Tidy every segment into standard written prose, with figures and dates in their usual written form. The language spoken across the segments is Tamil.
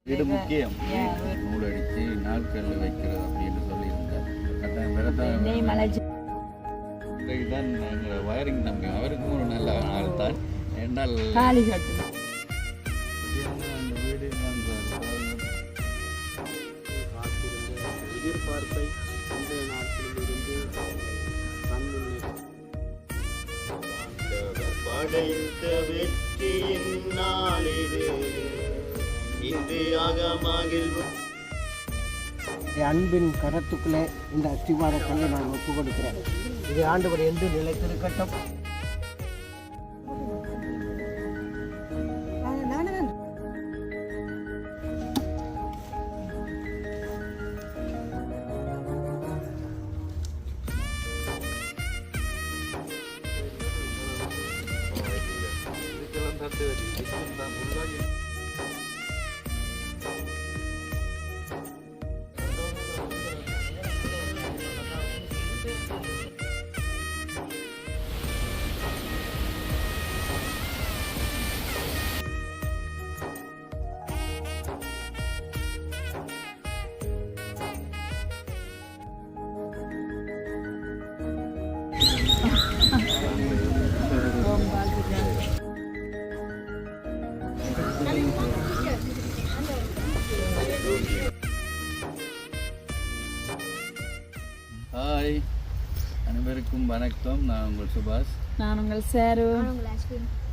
வீடு முக்கியம். நூல் அடித்து நாட்கள் வைக்கிறது அப்படின்னு சொல்லியிருந்தார். கட்டாயம் தான் எங்கள் வயரிங் தம்பி அவருக்கும் ஒரு நல்ல நாள் தான். என்றால் தாலி கட்டணும் அந்த வீடு எதிர்பார்ப்பை இன்றைய நாட்களிலிருந்து படைத்த வெற்றியின் நாளிது இன்று மகிழ்வு. அன்பின் கரத்துக்குள்ளே இந்த அஸ்திவார கல்லை நான் ஒப்புக் கொடுக்கிறேன். இது ஆண்டவர் என்று நிலைத்திருக்கட்டும். ஹாய், அனைவருக்கும் வணக்கம். நான் உங்கள் சுபாஷ். நான் உங்கள் சாரு.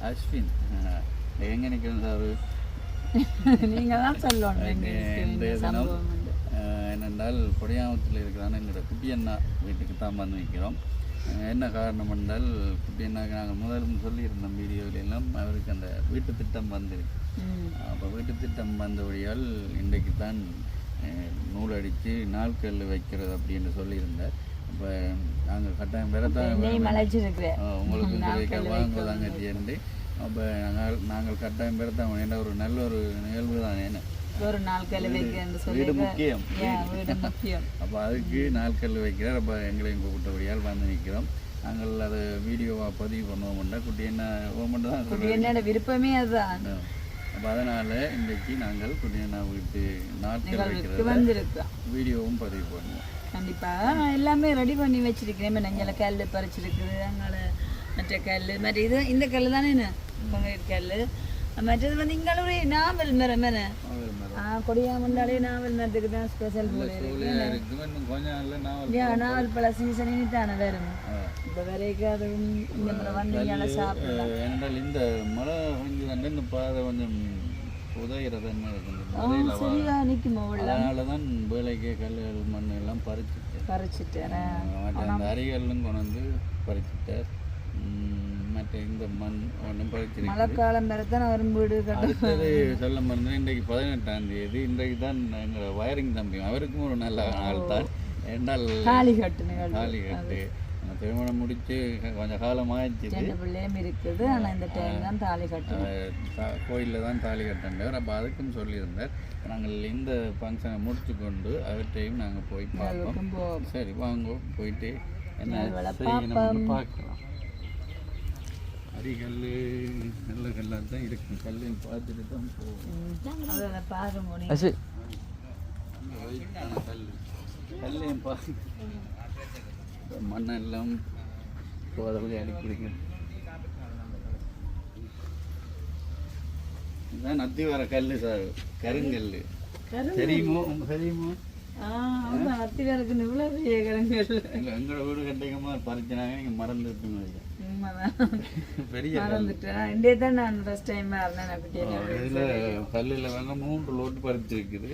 அஸ்வின். எங்க நிற்கிறேன் சாரு? நீங்கள் தான் சொல்லணும். என்னென்றால் கொடியாமத்தில் இருக்கிறான்னு எங்களோட குட்டி அண்ணா வீட்டுக்கு தான் வந்து நிற்கிறோம். என்ன காரணம் என்றால் குட்டி அண்ணாக்கு நாங்கள் முதலும் சொல்லியிருந்தோம் வீடியோவிலெல்லாம் அவருக்கு அந்த வீட்டு திட்டம் வந்திருக்கு. அப்போ வீட்டு திட்டம் வந்தபடியால் இன்றைக்கு தான் நூல் அடித்து நாட்கள் வைக்கிறது அப்படின்னு சொல்லியிருந்தார். அப்போ நாங்கள் கட்டாயம் பெறத்தான் உங்களுக்கு வாங்குவதாங்க சேர்ந்து. அப்போ நாங்கள் கட்டாயம் பெறத்தான் ஏன்னா ஒரு நல்ல ஒரு நிகழ்வு தான். ஏன்னா ஒரு நாட்கள் வீடு முக்கியம். அப்போ அதுக்கு நாட்கள் வைக்கிறார். அப்போ எங்களையும் கூப்பிட்டபடியால் வந்து நிற்கிறோம். நாங்கள் அதை வீடியோவாக பதிவு பண்ணுவோம்னா குட்டி என்ன ஓமெண்ட் தான் என்னோட விருப்பமே அதுதான். அப்போ அதனால் இன்றைக்கி நாங்கள் குட்டியண்ணா வீட்டு நாட்கள் வைக்கிறது வீடியோவும் பதிவு பண்ணுவோம். கண்டிப்பாக நான் எல்லாமே ரெடி பண்ணி வச்சிருக்கிறேன். நெஞ்சல கல் பறிச்சிருக்குது, அங்கே மற்ற கல் மற்ற இது இந்த கல் தானே கல். மற்றது வந்து இங்கே நாவல் மரம் கொடியாமண்டாலே நாவல் மரத்துக்கு தான் ஸ்பெஷல் போல நாவல் பல சீசன் தானே வரும். இப்போ வரைக்கும் அது இந்த மரம் வந்தீங்க சாப்பிடலாம். ஏனென்றால் இந்த மழை கொஞ்சம் இந்த பாதை கொஞ்சம் உதயிறது சரியா நிற்குமா உள்ள. அதனால தான் வேலைக்கு கல்லுகள் மண் எல்லாம் பறிச்சுட்டேன். அந்த அரிகளும் கொண்டு வந்து பறிச்சுட்டார். மற்ற இந்த மண் ஒன்றும் பறிச்சிருக்கு. மழைக்காலம் தான் வரும் வீடு அடுத்தது சொல்ல மறந்து இன்றைக்கு 18ஆம் தேதி. இன்றைக்கு தான் எங்களோட வயரிங் தம்பி அவருக்கும் ஒரு நல்ல நாள் தான். என்றால் தாலி கட்டு திருமணம் முடித்து கொஞ்சம் காலம் ஆயிடுச்சு. பிள்ளையும் இருக்குது. ஆனால் இந்த டைம் தான் தாலி கட்டு கோயிலில் தான் தாலி கட்டண்டவர். அப்போ அதுக்கும் சொல்லியிருந்தார். நாங்கள் இந்த ஃபங்க்ஷனை முடிச்சு கொண்டு அவற்றையும் நாங்கள் போய் பார்ப்போம். சரி வாங்க போயிட்டு என்ன பார்க்கலாம். அரிகல் நல்ல கல்லாக தான் இருக்கும். கல்லையும் பார்த்துட்டு தான் போவோம். கல்லையும் பார்த்து மண்ணெல்லாம் போதவங்க அடிப்பிடிங்க. இதுதான் நத்தி வர கல் சார், கருங்கல். தெரியுமோ தெரியுமோ? எங்களோட வீடு கட்டிக்கமா பறிச்சினாங்க. நீங்க மறந்துட்டுங்க. பெரிய கல்லில் வேணா 3 லோட்டு பறிச்சிருக்குது.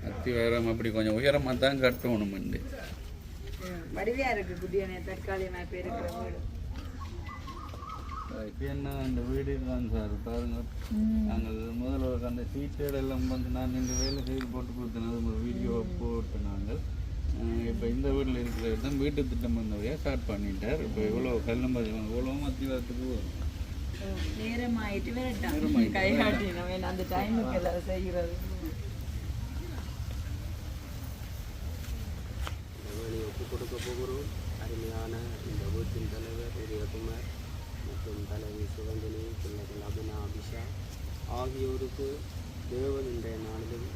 அத்தி வேறம் அப்படி கொஞ்சம் உயரமாக தான் கட்டணும். வடிவையா இருக்கு குட்டியான தற்காலிகமா பேருக்கிற வீடு. இப்போ என்ன இந்த வீடு தான் சார் பாருங்க. நாங்கள் முதல்ல அந்த சீட்டேடு எல்லாம் வந்து நான் இந்த வேலை செய்து போட்டு கொடுத்தேன். அது வீடியோ போட்டு நாங்கள் இப்போ இந்த வீட்டில் இருக்கிற தான் வீட்டு திட்டம் வந்தவரையாக ஸ்டார்ட் பண்ணிட்டார். இப்போ இவ்வளோ கல்லும் இவ்வளோ மத்தி வரத்துக்கு நேரம் ஆகிட்டு வேண்டாம் கைகாட்டி நம்ம அந்த டைமுக்கு எல்லாம் செய்கிறது. ஒப்புக் கொடுக்க போகிறோம். அருமையான இந்த வீட்டின் தலைவர் உதயகுமார் மற்றும் தலைவி சுகந்தினி, பிள்ளைகள் அபினா, அபிஷா ஆகியோருக்கு தேவன் இன்றைய நாளிலும்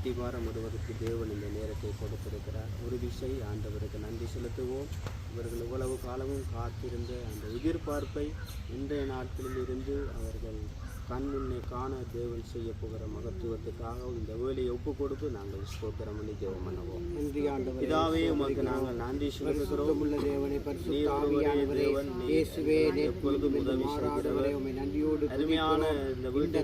அஸ்திவாரம் விடுவதற்கு தேவன் இந்த நேரத்தை கொடுத்திருக்கிறார். ஒரு விசை ஆண்டவருக்கு நன்றி செலுத்துவோம். இவர்கள் இவ்வளவு காலமும் காத்திருந்த அந்த எதிர்பார்ப்பை இன்றைய நாட்களில் இருந்து அவர்கள் கண் முன்னே காண தேவன் செய்ய போகிற மகத்துவத்துக்காக இந்த வேலையை ஒப்பு கொடுத்து நாங்கள் ஸ்தோத்திரம் பண்ணி ஜெபம் பண்ணுவோம். இதாவே உமக்கு நாங்கள் நன்றி செலுத்துகிறோம். எப்பொழுதும் உதவி செய்கிறவர் அருமையான இந்த வீட்டை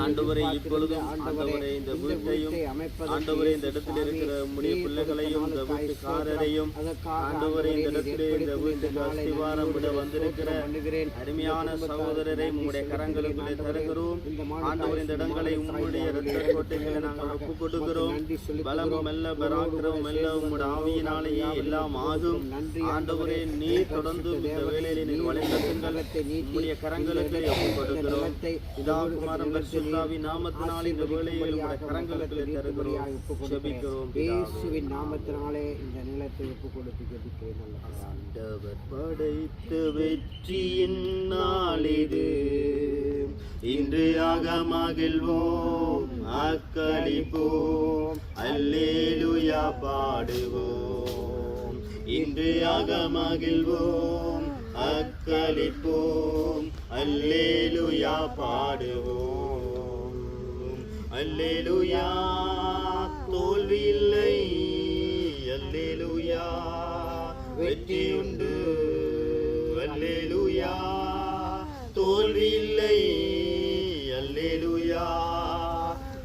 ஆண்டவரை இப்பொழுதும் இந்த வீட்டையும் ஆண்டவரே இந்த இடத்தில் இருக்கிற உம்முடைய பிள்ளைகளையும் இந்த வீட்டுக்காரரையும் ஆண்டவரே இந்த இடத்திலே இந்த வீட்டுக்கு அஸ்திவாரம் விட வந்திருக்கிற அருமையான சகோதரரை உம்முடைய கரங்களுக்குள்ளே தருகிறோம். ஆண்டவர் இந்த இடங்களை உம்முடைய இரத்த கோட்டைகளை நாங்கள் ஒப்புக் கொடுக்கிறோம். பலமும் மெல்ல பராக்கிரமும் மெல்ல உம்முடைய ஆவியினாலேயே எல்லாம் ஆகும். ஆண்டவரே நீர் தொடர்ந்து இந்த வேலையிலே நீர் வழிநடத்துங்கள். உம்முடைய கரங்களுக்கு ஒப்புக் கொடுக்கிறோம். பிதா குமாரன் பரிசுத்தாவின் நாமத்தினாலே இந்த வேலையை கரங்களுக்கு தருகிறோம். ஜெபிக்கிறோம் இயேசுவின் நாமத்தினாலே இந்த நிலத்தை ஒப்புக் கொடுத்து ஜெபிக்கிறேன். ஆண்டவர் படைத்த வெற்றியின் நாளிது, இன்று மகிழ்வோம் அக்களிப்போம் அல்லேலூயா பாடுவோம். இன்று மகிழ்வோம் அக்களிப்போம் அல்லேலூயா பாடுவோம். அல்லேலூயா தோல்வி இல்லை, அல்லேலூயா வெற்றி உண்டு. அல்லேலூயா தோல்வி இல்லை, அல்லேலூயா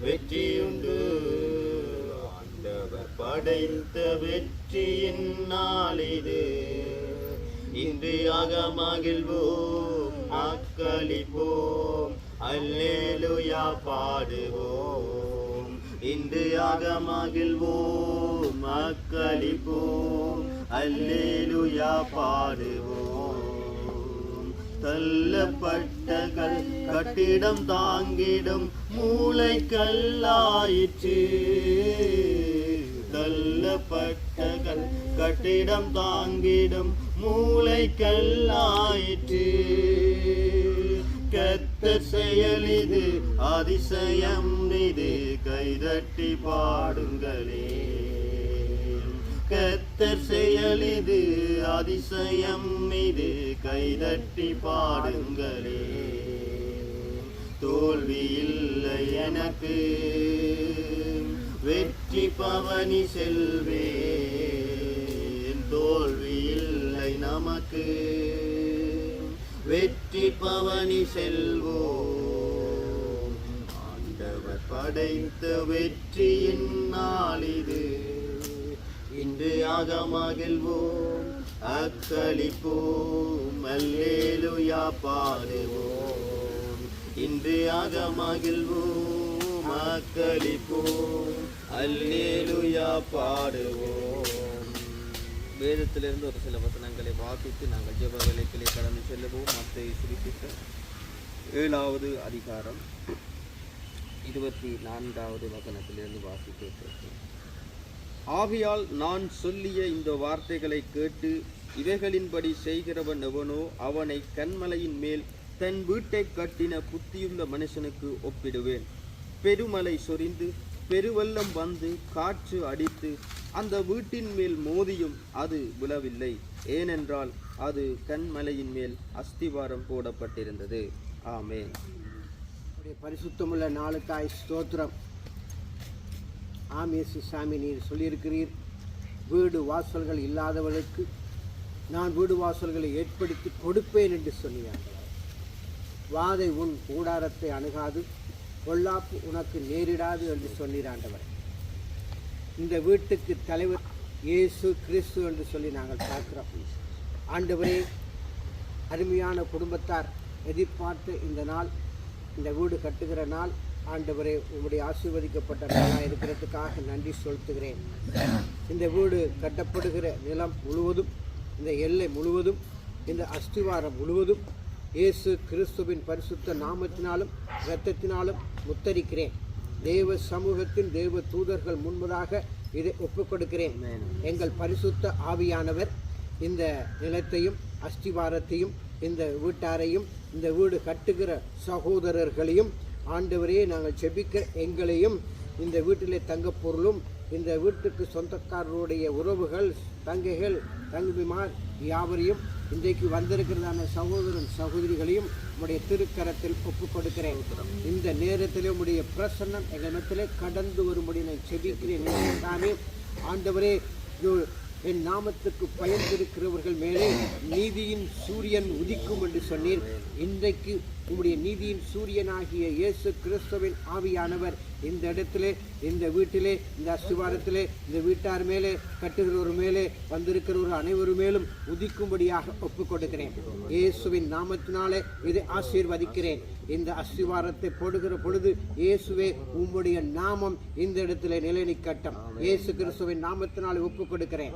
வெற்றி உண்டு. ஆண்டவர் படைத்த வெற்றியின் நாளிது, இன்று மகிழ்வோம் அக்களிப்போம் அல்லேலூயா பாடுவோம். இன்று மகிழ்வோம் அக்களிப்போம் அல்லேலூயா பாடுவோம். தள்ளப்பட்ட கட்டிடம் தாங்கிடும் மூளைக்கல்லாயிற்று. தள்ளப்பட்ட கட்டிடம் தாங்கிடும் மூளைக்கல்லாயிற்று. கர்த்தர் செயல் இது அதிசயம் இது, கைதட்டி பாடுங்களே. கர்த்தர் செயல் இது அதிசயம் இது, கைதட்டி பாடுங்களே. தோல்வி இல்லை எனக்கு, வெற்றி பவனி செல்வேன். தோல்வி இல்லை நமக்கு, வெற்றி பவனி செல்வோம். ஆண்டவர் படைத்த வெற்றியின் நாளிது, இன்று மகிழ்வோம் அக்களிப்போம் அல்லேலூயா பாடுவோம். இன்று மகிழ்வோம் அக்களிப்போம் அல்லேலூயா பாடுவோம். வேதத்திலிருந்து ஒரு சில வசனங்களை வாசித்து நாங்கள் ஜெப வேலைகளை கடந்து செல்லுவோம். மத்தேயு சுவிசேஷ 7வது அதிகாரம் 24வது வசனத்திலிருந்து வாசித்து, ஆவியால் நான் சொல்லிய இந்த வார்த்தைகளை கேட்டு இவைகளின்படி செய்கிறவன் எவனோ அவனை கன்மலையின் மேல் தன் வீட்டை கட்டின புத்தியுள்ள மனுஷனுக்கு ஒப்பிடுவேன். பெருமலை சொரிந்து பெருவெள்ளம் வந்து காற்று அடித்து அந்த வீட்டின் மேல் மோதியும் அது விழவில்லை, ஏனென்றால் அது கன்மலையின் மேல் அஸ்திவாரம் போடப்பட்டிருந்தது. ஆமென். பரிசுத்தமுள்ள நாளுக்காய் ஸ்தோத்திரம். ஆமேசு சாமி, நீர் சொல்லியிருக்கிறீர், வீடு வாசல்கள் இல்லாதவர்களுக்கு நான் வீடு வாசல்களை ஏற்படுத்தி கொடுப்பேன் என்று சொன்னார். வாதை உன் கூடாரத்தை அணுகாது, பொல்லாப்பு உனக்கு நேரிடாது என்று சொன்னீராண்டவர். இந்த வீட்டுக்கு தலைவர் இயேசு கிறிஸ்து என்று சொல்லி நாங்கள் பார்க்கிறோம். ஆண்டவரே, அருமையான குடும்பத்தார் எதிர்பார்த்து இந்த நாள், இந்த வீடு கட்டுகிற நாள் ஆண்டவரே உம்முடைய ஆசீர்வதிக்கப்பட்ட நாளாக இருக்கிறதுக்காக நன்றி செலுத்துகிறேன். இந்த வீடு கட்டப்படுகிற நிலம் முழுவதும், இந்த எல்லை முழுவதும், இந்த அஸ்திவாரம் முழுவதும் இயேசு கிறிஸ்துவின் பரிசுத்த நாமத்தினாலும் இரத்தத்தினாலும் முத்தரிக்கிறேன். தேவ சமூகத்தின் தேவ தூதர்கள் முன்பதாக இதை ஒப்புக் கொடுக்கிறேன். எங்கள் பரிசுத்த ஆவியானவர் இந்த நிலத்தையும் அஸ்திவாரத்தையும் இந்த வீட்டாரையும் இந்த வீடு கட்டுகிற சகோதரர்களையும் ஆண்டவரே நாங்கள் செபிக்கிற எங்களையும் இந்த வீட்டிலே தங்க பொருளும் இந்த வீட்டுக்கு சொந்தக்காரருடைய உறவுகள் தங்கைகள் தங்குமார் யாவரையும் இன்றைக்கு வந்திருக்கிறதான சகோதரன் சகோதரிகளையும் உடைய திருக்கரத்தில் ஒப்புக் கொடுக்கிறேன். இந்த நேரத்தில் உடைய பிரசன்னம் எங்களிடத்திலே கடந்து வரும்படி நான் செபிக்கிறேன். தானே ஆண்டவரே என் நாமத்துக்கு பயந்திருக்கிறவர்கள் மேலே நீதியின் சூரியன் உதிக்கும் என்று சொன்னீர். இன்றைக்கு உம்முடைய நீதியின் சூரியனாகிய இயேசு கிறிஸ்துவின் ஆவியானவர் இந்த இடத்திலே இந்த வீட்டிலே இந்த அஸ்திவாரத்திலே இந்த வீட்டார் மேலே கட்டுகிறவர் மேலே வந்திருக்கிறவர் அனைவரும் மேலும் உதிக்கும்படியாக ஒப்புக் கொடுக்கிறேன். இயேசுவின் நாமத்தினாலே இதை ஆசீர்வதிக்கிறேன். இந்த அஸ்திவாரத்தை போடுகிற பொழுது இயேசுவே உம்முடைய நாமம் இந்த இடத்திலே நிலை நிற்கட்டும். இயேசு கிறிஸ்துவின் நாமத்தினாலே ஒப்புக் கொடுக்கிறேன்.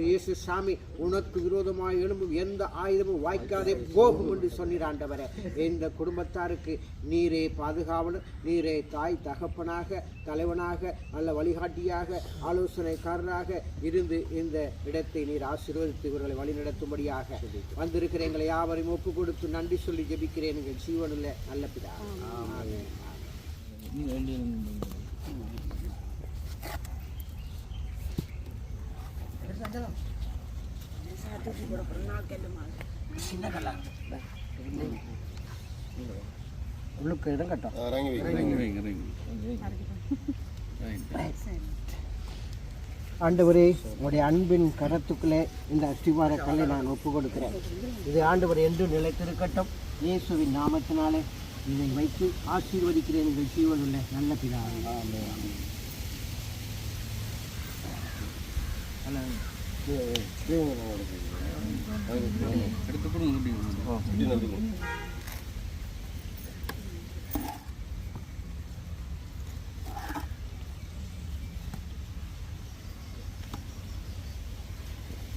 இயேசு சாமி உனக்கு விரோதமாக எழும்பும் எந்த ஆயுதமும் வாய்க்காதே போகும் என்று சொன்னீர் ஆண்டவரே. இந்த குடும்பத்தாருக்கு நீரே பாதுகாவலர், நீரே தாய் தகப்பனாக தலைவனாக நல்ல வழிகாட்டியாக ஆலோசனைக்காரராக இருந்து இந்த இடத்தை நீர் ஆசீர்வதித்து இவர்களை வழிநடத்தும்படியாக வந்திருக்கிற எங்களை யாவரையும் ஒப்பு கொடுத்து நன்றி சொல்லி ஜெபிக்கிறேன். எங்கள் ஜீவனுள்ள நல்ல பிதா. உள்ளுக்கு இடம் கட்டும். ஆண்டவரே உங்களுடைய அன்பின் கரத்துக்குள்ளே இந்த அஸ்திவார கல்லை நான் ஒப்பு கொடுக்கிறேன். இது ஆண்டவர் என்று நிலைத்திருக்கட்டும். இயேசுவின் நாமத்தினாலே இதை வைத்து ஆசீர்வதிக்கிறேன். எங்கள் ஜீவனுள்ள நல்ல பிதாவே.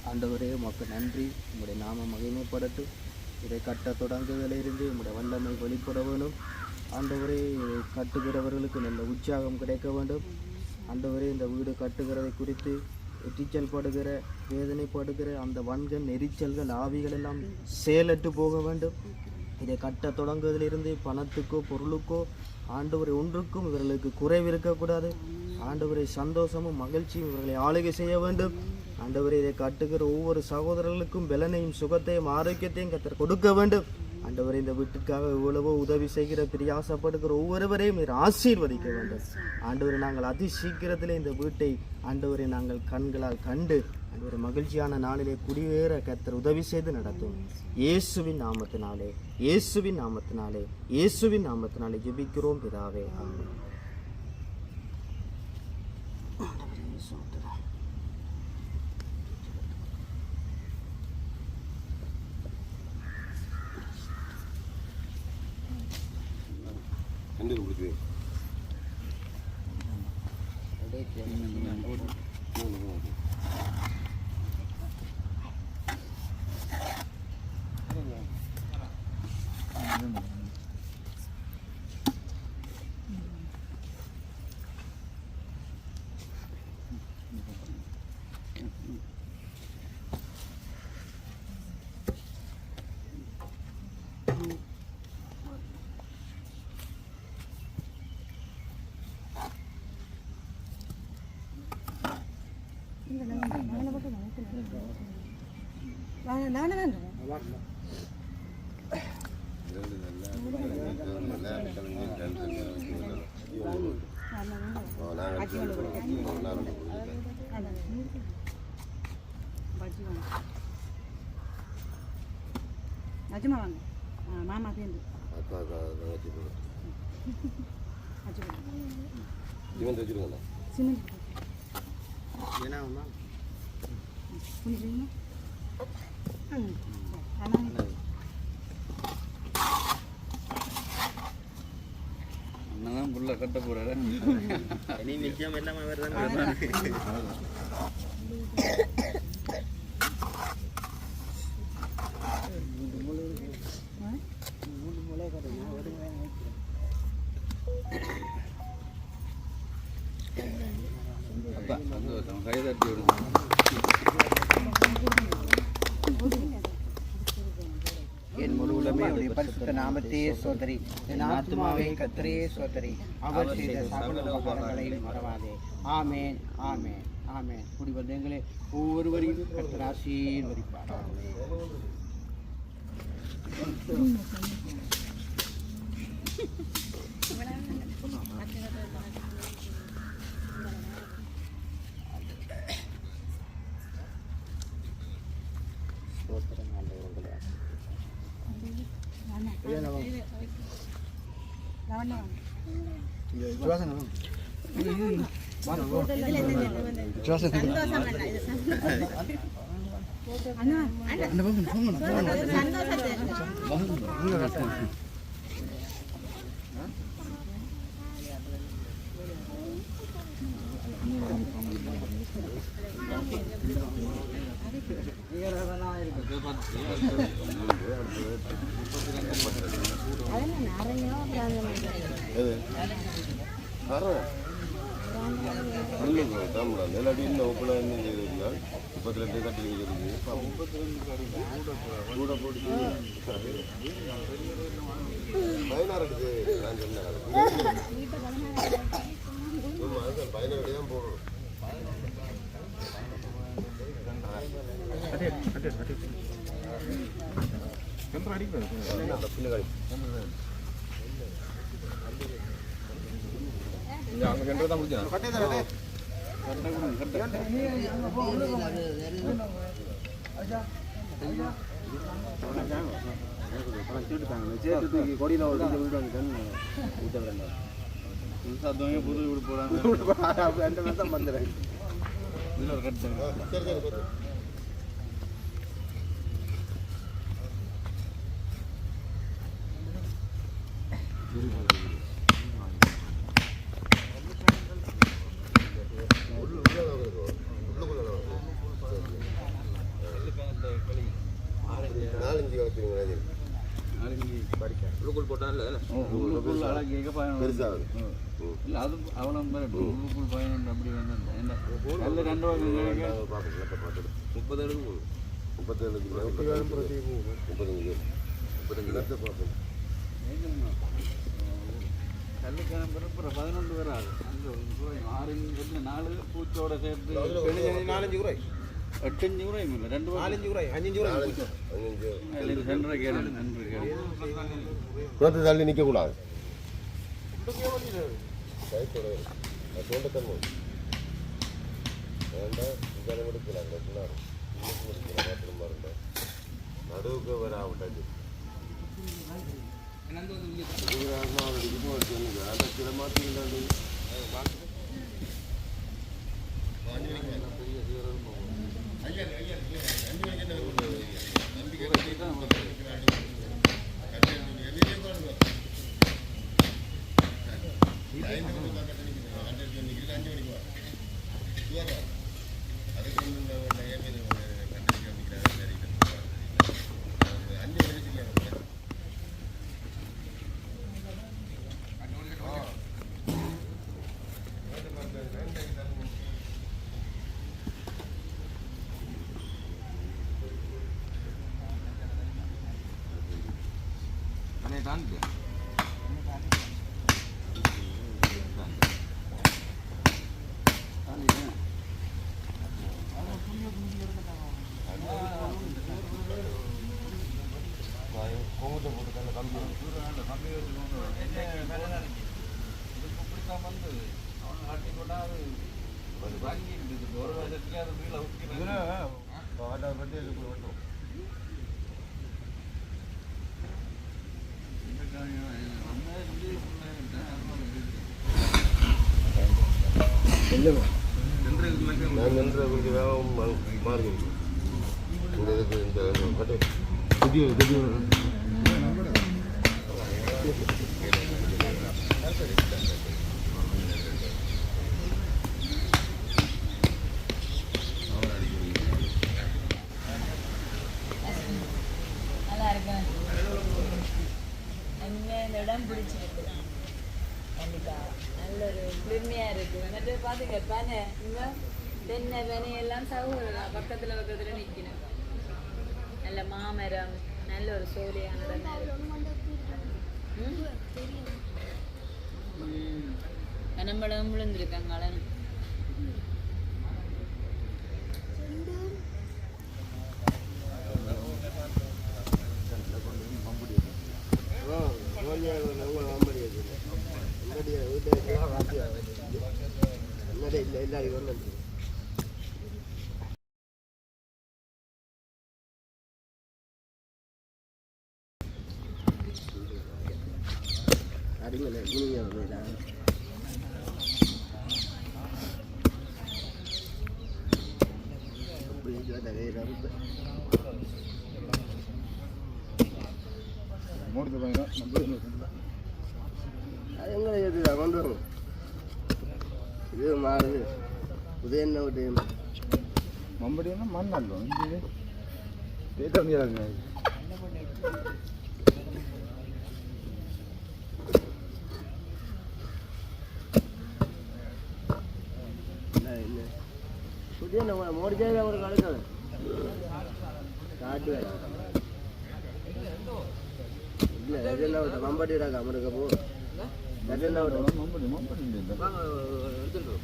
ஆண்டவரே உமக்கு நன்றி. உங்களுடைய நாம மகிமைப்படட்டும். இதை கட்ட தொடங்குவதிலிருந்து உங்களுடைய வல்லமை வெளிப்பட வேணும். ஆண்டவரே கட்டுகிறவர்களுக்கு நல்ல உற்சாகம் கிடைக்க வேண்டும். ஆண்டவரே இந்த வீடு கட்டுகிறதை குறித்து எரிச்சல் படுகிற வேதனைப்படுகிற அந்த வன்கண் எரிச்சல்கள் ஆவிகள் எல்லாம் செயலற்று போக வேண்டும். இதை கட்ட தொடங்குவதிலிருந்து பணத்துக்கோ பொருளுக்கோ ஆண்டவரை ஒன்றுக்கும் இவர்களுக்கு குறைவு இருக்கக்கூடாது. ஆண்டவரை சந்தோஷமும் மகிழ்ச்சியும் இவர்களை ஆளுகை செய்ய வேண்டும். ஆண்டவரை இதை கட்டுகிற ஒவ்வொரு சகோதரர்களுக்கும் பலனையும் சுகத்தையும் ஆரோக்கியத்தையும் கத்தர் கொடுக்க வேண்டும். ஆண்டவரை இந்த வீட்டுக்காக எவ்வளவோ உதவி செய்கிற பிரியாசப்படுகிற ஒவ்வொருவரையும் நீர் ஆசீர்வதிக்க வேண்டும். ஆண்டவரை நாங்கள் அதி சீக்கிரத்தில் இந்த வீட்டை ஆண்டவரை நாங்கள் கண்களால் கண்டு ஆண்டவரை மகிழ்ச்சியான நாளிலே குடியேற கத்தர் உதவி செய்து நடத்தும். இயேசுவின் நாமத்தினாலே இயேசுவின் நாமத்தினாலே இயேசுவின் நாமத்தினாலே ஜெபிக்கிறோம் பிதாவே. ஆமென். நிஜமா வாங்க மாமா சேர்ந்து சிமெண்ட் அண்ணன் புள்ள கட்ட போறாரு. நிச்சயம் எல்லாமே வருதான். அப்பா சந்தோஷம். கை தட்டி விடுங்க. என் முழு உலகமே உடைய பரிசுத்த நாமத்தையே சோதரி, என் ஆத்மாவே கர்த்தரையே சோதரி, அவர் செய்த சகல உபகாரங்களையும் மறவாதே. ஆமென், ஆமென், ஆமென். கூடி வந்த எங்களை ஒவ்வொருவரையும் கர்த்தர் ஆசீர்வதிப்பார். தள்ளி நிற்க கூடாது. நடுவுக்கு வர ஆகட்டாச்சு சில மாற்றி நான் நின்ற கொஞ்சம் வேகம் மாறி இந்த இதுக்கு இந்த கட்டை திடீர் நல்லா இருக்கு. என்ன இந்த இடம் பிடிச்சிருக்கு. கண்டிப்பா நல்ல ஒரு குளிர்மையா இருக்கு. இருக்குது. மற்ற பாத்துக்க பனை இங்க தென்னை பனை எல்லாம் சகோதரா பக்கத்துல நிக்கணும். நல்ல மாமரம், நல்ல ஒரு சோலையான கனம்படம் விழுந்திருக்காங்க. கொண்டு வரும் இது மாறுது உதயண்ண விட்டு மம்படினா மண்ணல்லோ இது தேட்டமியாங்க புதிய மோடிஜாய் ஒரு கலக்காது காட்டு இல்லை எதெல்லாம் விட்ட மம்பட்டிடாக்க அமருக்க போ எதெல்லாம் விட்ட மம்படி மம்படி எடுத்துட்டு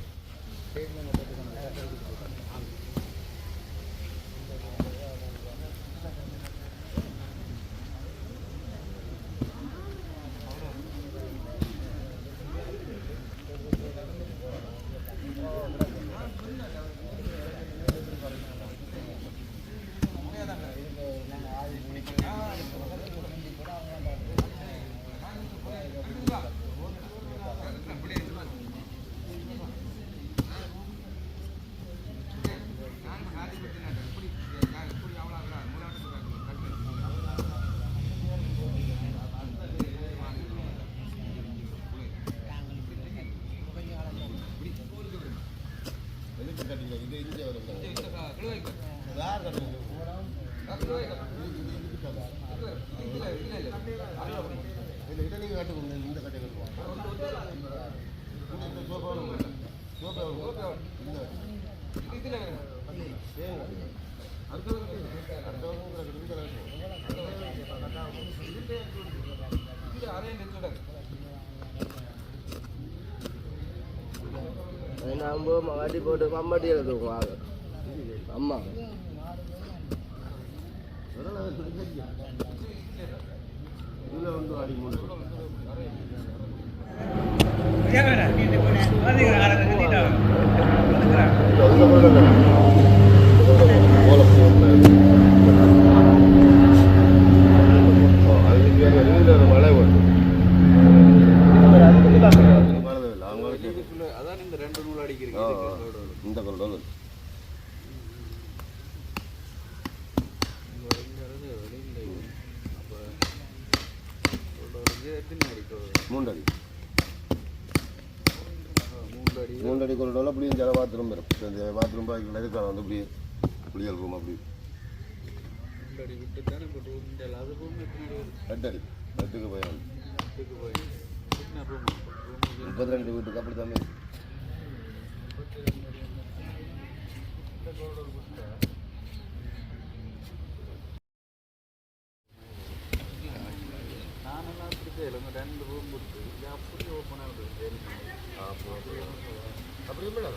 நம்ம வாட்டி போட்டு மம்மாட்டி எடுத்துக்குவாங்க அம்மா இதில் வந்து அடி மூணு மழை வரும் அதான் இந்த 2 நூல் அடிக்கிறீங்க இந்த கொள்ளோடு மூன்றடி மூன்றடி கொள்ளோட அப்படியே ஜல பாத்ரூம் வரும் இந்த பாத்ரூம் இருக்கான வந்து அப்படியே குளியல் ரூம் அப்படி 8 அடி 8க்கு போய் 32 வீட்டுக்கு அப்படி தான் அப்படியே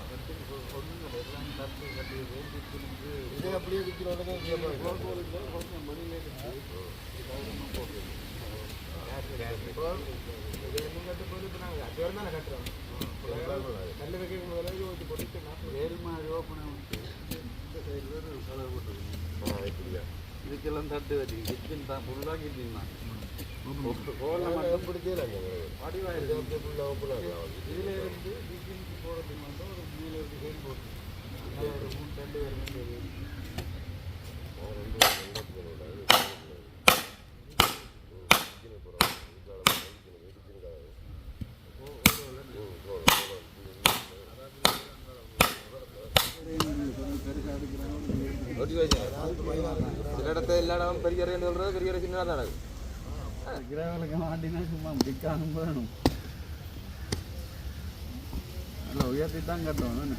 இதுக்கெல்லாம் தட்டு வச்சு கிச்சன் தான் ஃபுல்லாக கிச்சன் தான் இதுல இருந்து கிச்சனுக்கு போகிறதுக்கு வந்து ஒரு மேலே ஒரு டிசைன் போட்டு ஒரு 3 தண்டு வருது. சில இடத்துல எல்லா இடம் பெரிய சொல்றது பெரிய சின்னதாக தான் நடக்குது. கிரகங்களுக்கு மாட்டினா சும்மா பிடிக்காம வேணும். இல்லை உயர்த்தி தான் கட்டணும்.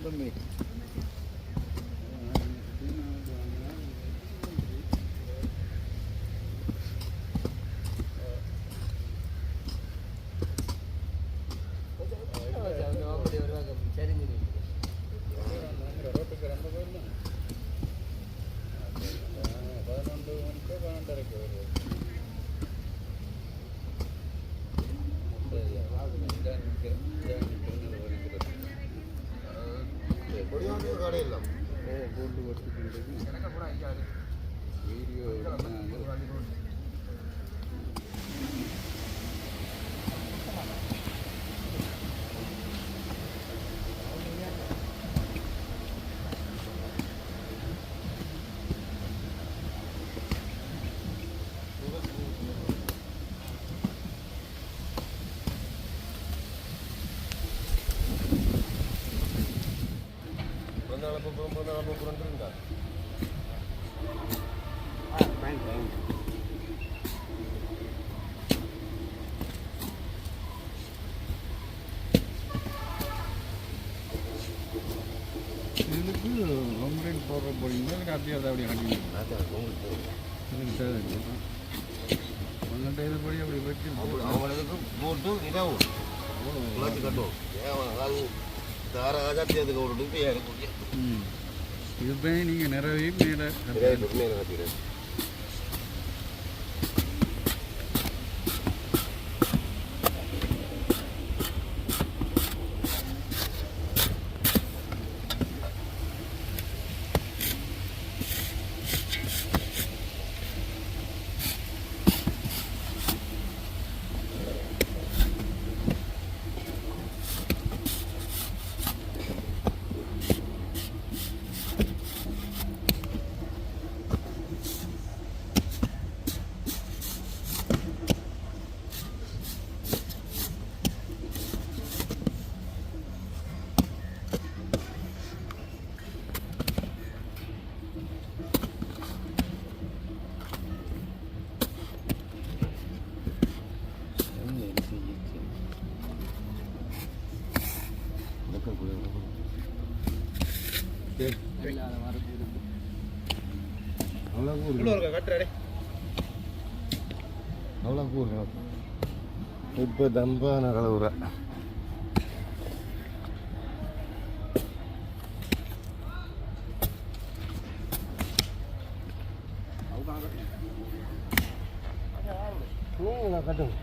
தம்பி கடையெல்லாம் வீடியோ இருந்தா இதுக்கு கம்ப்ளைண்ட் போடுற போறீங்களா எனக்கு அப்படியே அதை அப்படியே கண்டிப்பாக எனக்கு தேவை உங்கள்கிட்ட இதுபடி அப்படி வச்சு அவங்களுக்கு போட்டு இதாகும் குழாச்சி கட்டும் அதாவது தார ஆஜாத்தி அதுக்கு ஒரு டிப்பி இருக்கும் இது போய் நீங்கள் நிறைய மேலே மேலே கட்டிடுறேன் அவ்வளோ கூறு இப்போ தம்பான கலவுற கட்டும்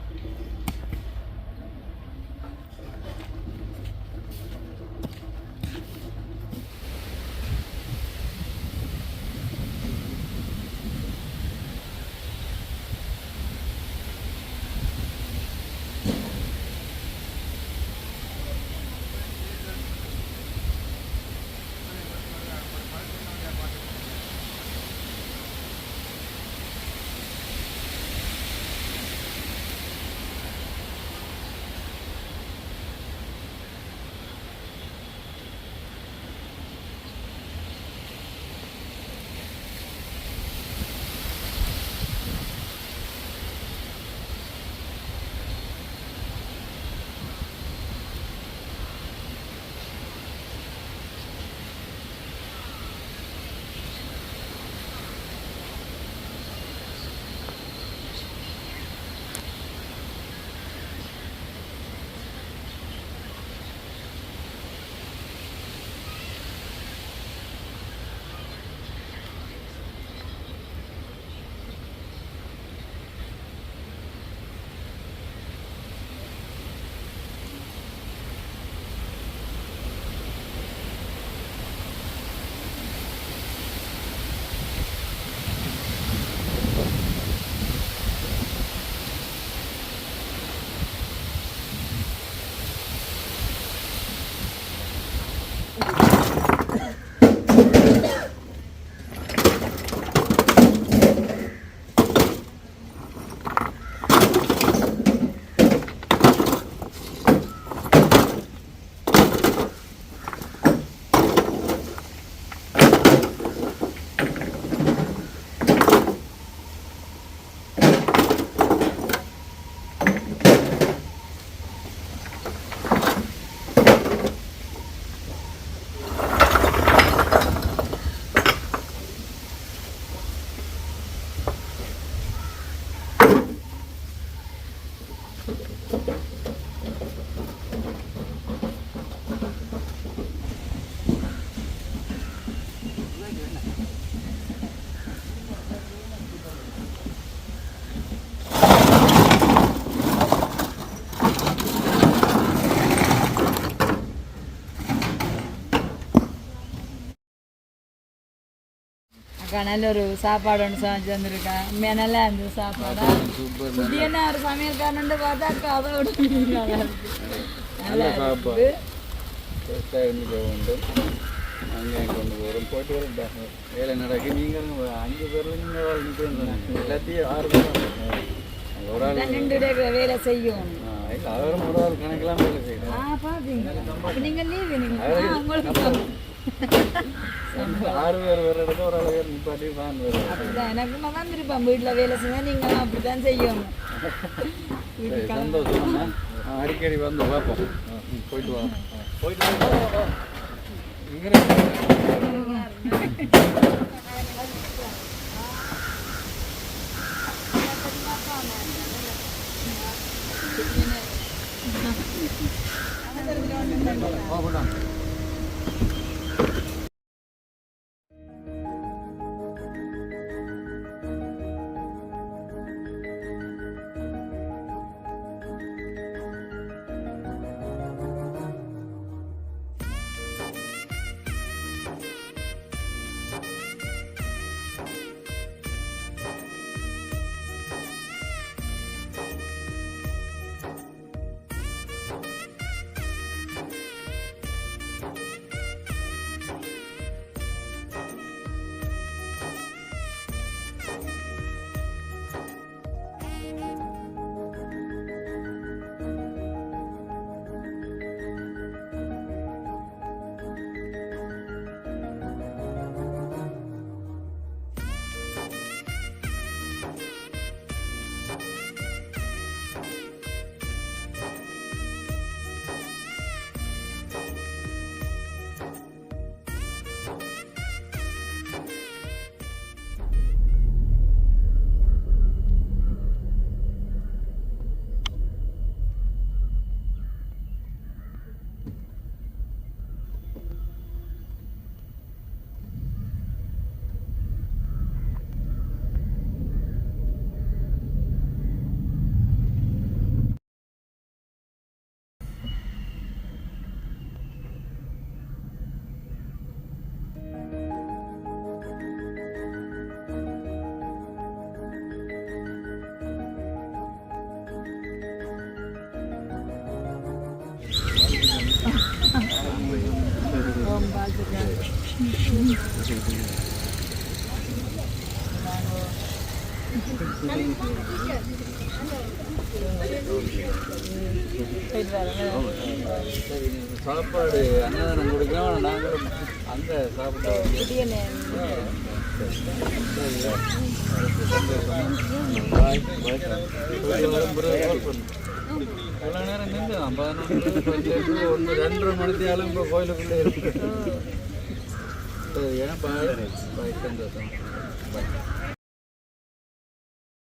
அக்கா நல்ல ஒரு சாப்பாடு ஒன்று சமைச்சு வந்திருக்கா உண்மையா நல்லா இருந்தது சாப்பாடா சூப்பர் புதியன்னா ஒரு சமையல்காரன் பார்த்தா அக்கா அதை விட நல்லா இருக்கு நல்லா சாப்பாடு இருக்குது டேஸ்ட்டாக இருந்துக்க வேண்டும் அங்கே கொண்டு போகிறோம் போயிட்டு வரட்டாங்க வேலை நடக்கு நீங்கள் 5 பேரில் நீங்கள் வேலை நிற்கணும் எல்லாத்தையும் 6 பேர் ஒரு ஆள் ரெண்டு வேலை செய்யும் இல்லை அவரும் ஒரு ஆள் கணக்கெல்லாம் வேலை செய்யணும் பார்த்தீங்க அப்போ நீங்கள் லீவு நீங்கள் உங்களுக்கு 6 பேர் வேறு இடத்துல ஒரு ஆள் பேர் நிப்பாட்டி தான் வேறு அப்படிதான் எனக்கு தான் இருப்பேன் வீட்டில் வேலை செஞ்சால் நீங்களும் அப்படி தான் செய்யணும் சந்தோஷம் அடிக்கடி வந்து பார்ப்போம் போயிட்டு வாங்க போயிட்டு இங்கே சாப்பாடு அன்னதானம் கொடுக்கலாம் நாங்களும் அங்கே சாப்பிட்டோம் இவ்வளோ நேரம் நின்று 11 2:30 மணித்தியாலும் இப்போ கோயிலுக்குள்ளே இருக்கு ஏன்னா பாய் சந்தோஷம் பாய்